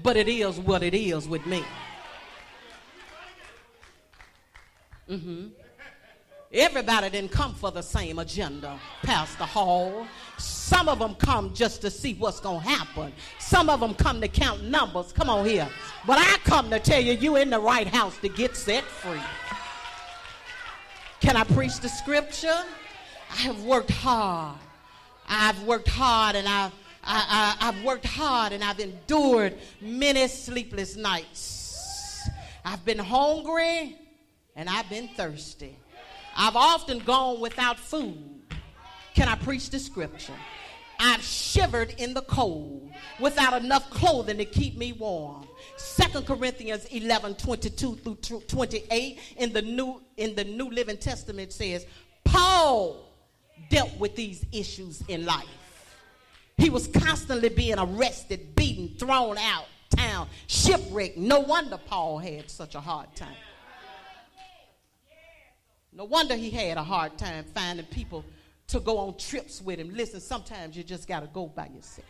but it is what it is with me. Everybody didn't come for the same agenda, Pastor Hall. Some of them come just to see what's going to happen. Some of them come to count numbers. Come on here. But I come to tell you, you in the right house to get set free. Can I preach the scripture? I have worked hard. I've worked hard and I've worked hard and I've endured many sleepless nights. I've been hungry and I've been thirsty. I've often gone without food. Can I preach the scripture? I've shivered in the cold without enough clothing to keep me warm. 2 Corinthians 11:22 through 28 in the New Living Testament says, Paul dealt with these issues in life. He was constantly being arrested, beaten, thrown out town, shipwrecked. No wonder Paul had such a hard time. No wonder he had a hard time finding people to go on trips with him. Listen, sometimes you just got to go by yourself.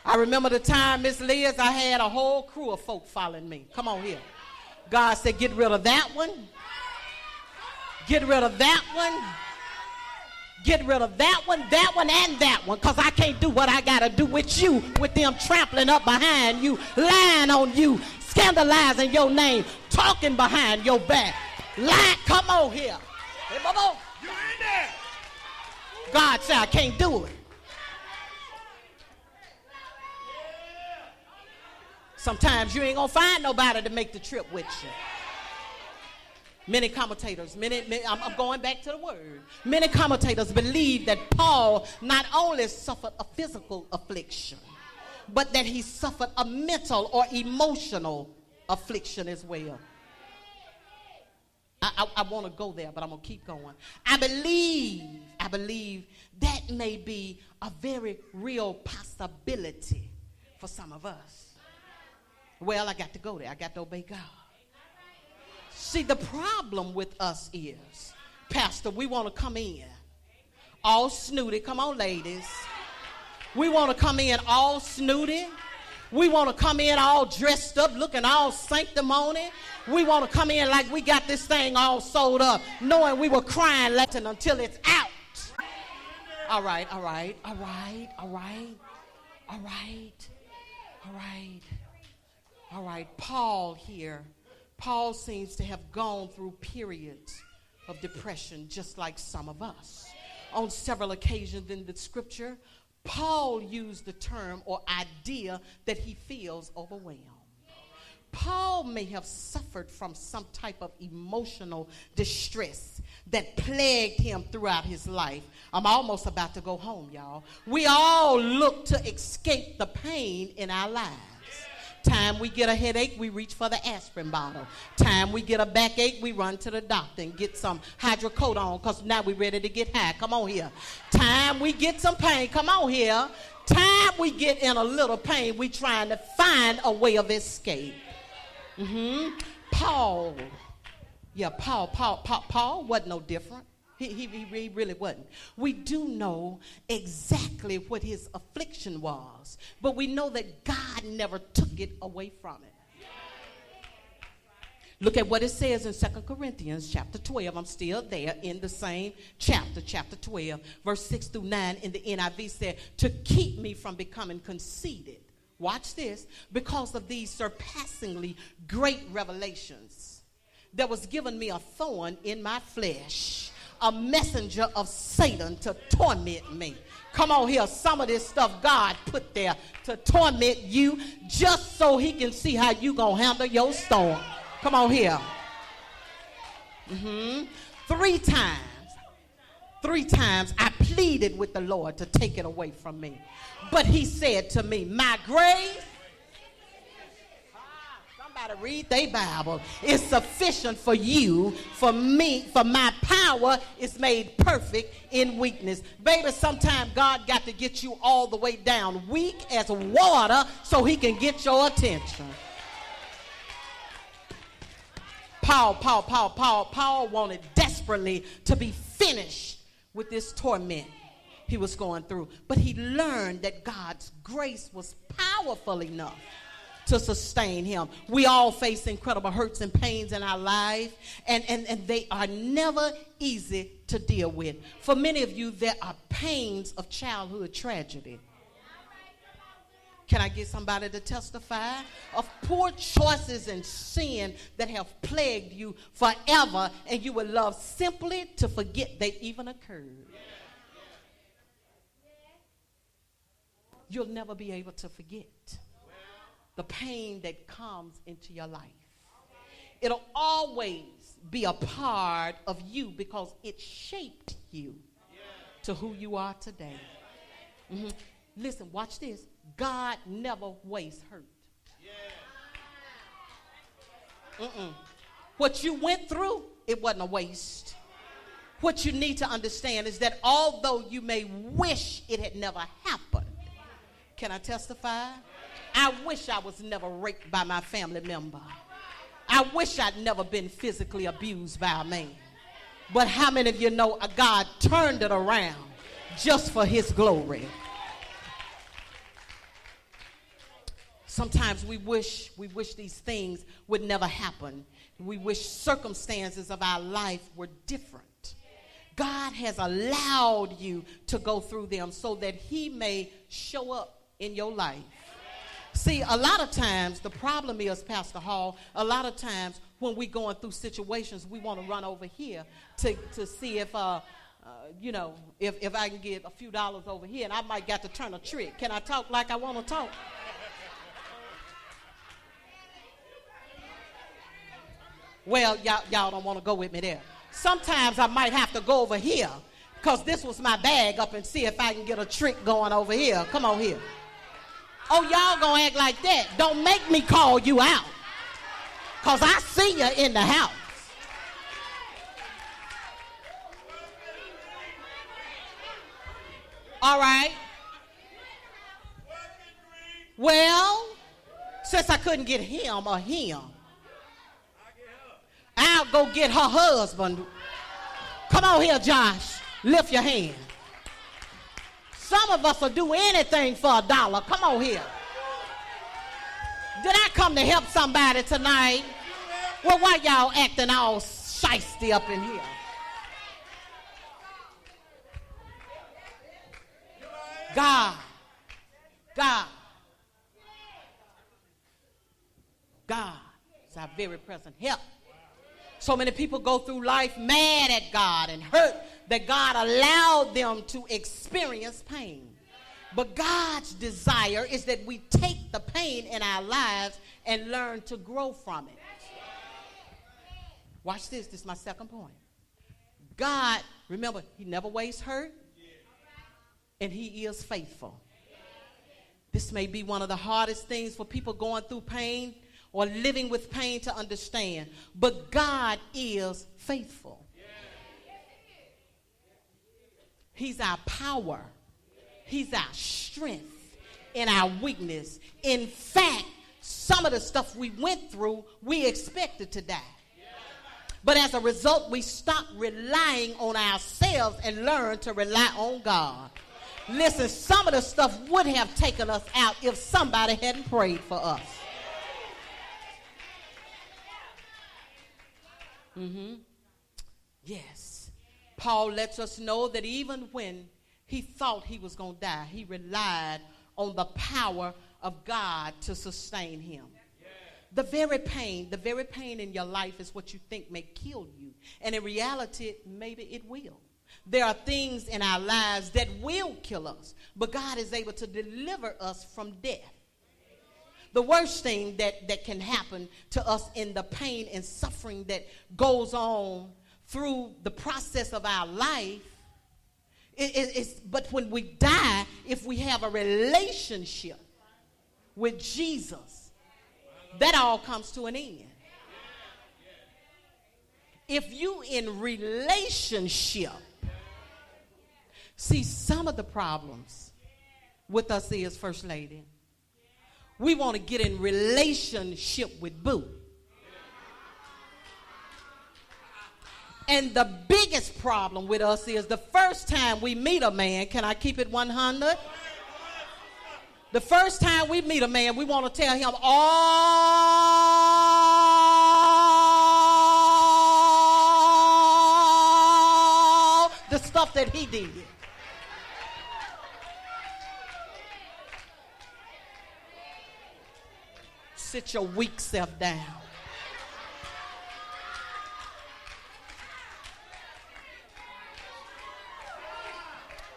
I remember the time, Miss Liz, I had a whole crew of folk following me. Come on here. God said, get rid of that one. Get rid of that one. Get rid of that one, and that one, because I can't do what I got to do with you, with them trampling up behind you, lying on you, scandalizing your name, talking behind your back. Lie, come on here. Hey, Bobo. You're in there. God said, I can't do it. Sometimes you ain't going to find nobody to make the trip with you. Many commentators, I'm going back to the word. Many commentators believe that Paul not only suffered a physical affliction, but that he suffered a mental or emotional affliction as well. I want to go there, but I'm going to keep going. I believe that may be a very real possibility for some of us. Well, I got to go there. I got to obey God. See, the problem with us is, Pastor, we want to come in all snooty. Come on, ladies. We want to come in all snooty. We want to come in all dressed up, looking all sanctimony. We want to come in like we got this thing all sold up, knowing we were crying Latin until it's out. All right. Paul here. Paul seems to have gone through periods of depression just like some of us. On several occasions in the scripture, Paul used the term or idea that he feels overwhelmed. Paul may have suffered from some type of emotional distress that plagued him throughout his life. I'm almost about to go home, y'all. We all look to escape the pain in our lives. Time we get a headache, we reach for the aspirin bottle. Time we get a backache, we run to the doctor and get some hydrocodone because now we're ready to get high. Come on here. Time we get some pain. Come on here. Time we get in a little pain, we trying to find a way of escape. Paul wasn't no different. He really wasn't. We do know exactly what his affliction was, but we know that God never took it away from him. Look at what it says in 2 Corinthians chapter 12. I'm still there in the same chapter 12, verse 6 through 9 in the NIV said, to keep me from becoming conceited. Watch this. Because of these surpassingly great revelations, there was given me a thorn in my flesh, a messenger of Satan to torment me. Come on here. Some of this stuff God put there to torment you just so he can see how you gonna handle your storm. Come on here. 3 times I pleaded with the Lord to take it away from me. But he said to me, my grace, somebody read their Bible, is sufficient for you, for me, for my power is made perfect in weakness. Baby, sometimes God got to get you all the way down, weak as water, so he can get your attention. Paul wanted desperately to be finished with this torment. he was going through. But he learned that God's grace was powerful enough to sustain him. We all face incredible hurts and pains in our life, and they are never easy to deal with. For many of you, there are pains of childhood tragedy. Can I get somebody to testify of poor choices and sin that have plagued you forever, and you would love simply to forget they even occurred? You'll never be able to forget the pain that comes into your life. It'll always be a part of you because it shaped you to who you are today. Listen, watch this. God never wastes hurt. What you went through, it wasn't a waste. What you need to understand is that although you may wish it had never happened, can I testify? I wish I was never raped by my family member. I wish I'd never been physically abused by a man. But how many of you know God turned it around just for his glory? Sometimes we wish these things would never happen. We wish circumstances of our life were different. God has allowed you to go through them so that he may show up in your life. See, a lot of times, the problem is, Pastor Hall, a lot of times when we're going through situations, we want to run over here to see if, if I can get a few dollars over here, and I might got to turn a trick. Can I talk like I want to talk? Well, y'all don't want to go with me there. Sometimes I might have to go over here because this was my bag up and see if I can get a trick going over here. Come on here. Oh, y'all gonna act like that. Don't make me call you out because I see you in the house. All right. Well, since I couldn't get him or him, I'll go get her husband. Come on here, Josh. Lift your hand. Some of us will do anything for $1. Come on here. Did I come to help somebody tonight? Well, why y'all acting all shiesty up in here? God is our very present help. So many people go through life mad at God and hurt that God allowed them to experience pain. But God's desire is that we take the pain in our lives and learn to grow from it. Watch this. This is my second point. God, remember, he never wastes hurt, and he is faithful. This may be one of the hardest things for people going through pain or living with pain to understand. But God is faithful. He's our power. He's our strength in our weakness. In fact, some of the stuff we went through, we expected to die. But as a result, we stopped relying on ourselves and learned to rely on God. Listen, some of the stuff would have taken us out if somebody hadn't prayed for us. Yes. Paul lets us know that even when he thought he was going to die, he relied on the power of God to sustain him. The very pain in your life is what you think may kill you. And in reality, maybe it will. There are things in our lives that will kill us, but God is able to deliver us from death. The worst thing that can happen to us in the pain and suffering that goes on through the process of our life but when we die, if we have a relationship with Jesus, that all comes to an end. If you in relationship, see, some of the problems with us is, First Lady, we want to get in relationship with Boo. And the biggest problem with us is the first time we meet a man, can I keep it 100? The first time we meet a man, we want to tell him all the stuff that he did. Sit your weak self down.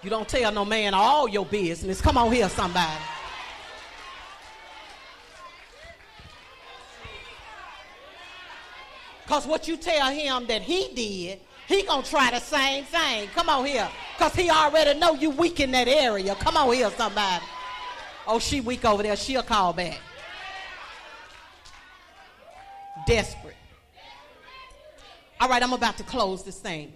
You don't tell no man all your business. Come on here, somebody. Because what you tell him that he did, he going to try the same thing. Come on here. Because he already know you weak in that area. Come on here, somebody. Oh, she weak over there. She'll call back. Desperate. All right, I'm about to close this thing.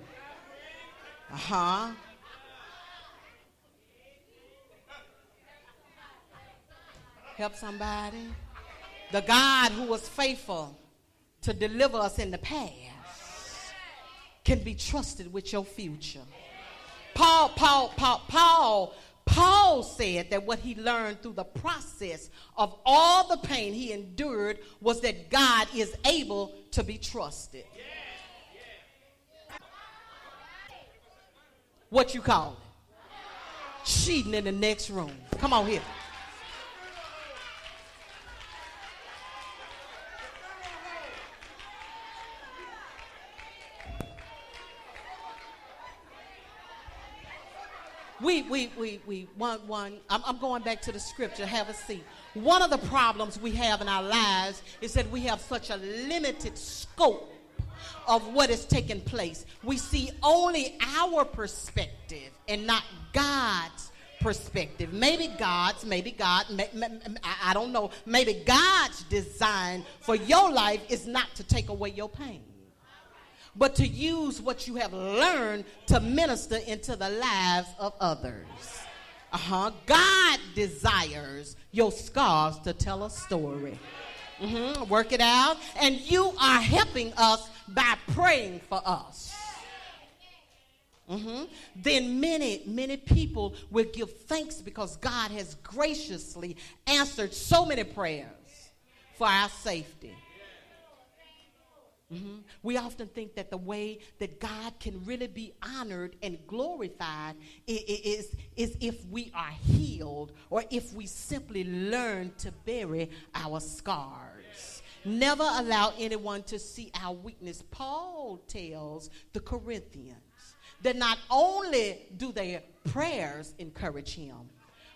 Help somebody. The God who was faithful to deliver us in the past can be trusted with your future. Paul said that what he learned through the process of all the pain he endured was that God is able to be trusted. What you call it? Cheating in the next room. Come on here. I'm going back to the scripture. Have a seat. One of the problems we have in our lives is that we have such a limited scope of what is taking place. We see only our perspective and not God's perspective. Maybe I don't know. Maybe God's design for your life is not to take away your pain, but to use what you have learned to minister into the lives of others. God desires your scars to tell a story. Work it out. And you are helping us by praying for us. Then many people will give thanks because God has graciously answered so many prayers for our safety. We often think that the way that God can really be honored and glorified is if we are healed or if we simply learn to bury our scars. Never allow anyone to see our weakness. Paul tells the Corinthians that not only do their prayers encourage him,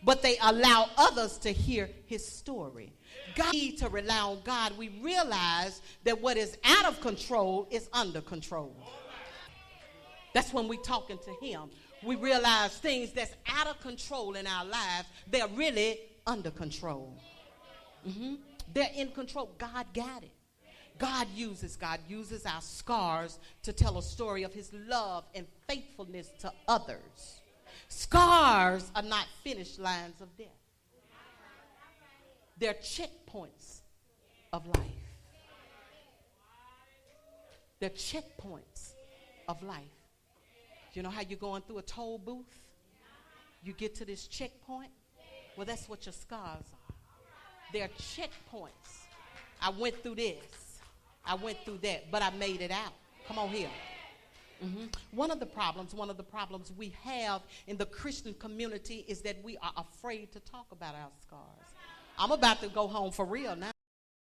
but they allow others to hear his story. God need to rely on God. We realize that what is out of control is under control. That's when we're talking to him. We realize things that's out of control in our lives, they're really under control. They're in control. God got it. God uses our scars to tell a story of his love and faithfulness to others. Scars are not finish lines of death. They're checkpoints of life. They're checkpoints of life. You know how you're going through a toll booth? You get to this checkpoint? Well, that's what your scars are. They're checkpoints. I went through this. I went through that, but I made it out. Come on here. One of the problems we have in the Christian community is that we are afraid to talk about our scars. I'm about to go home for real now.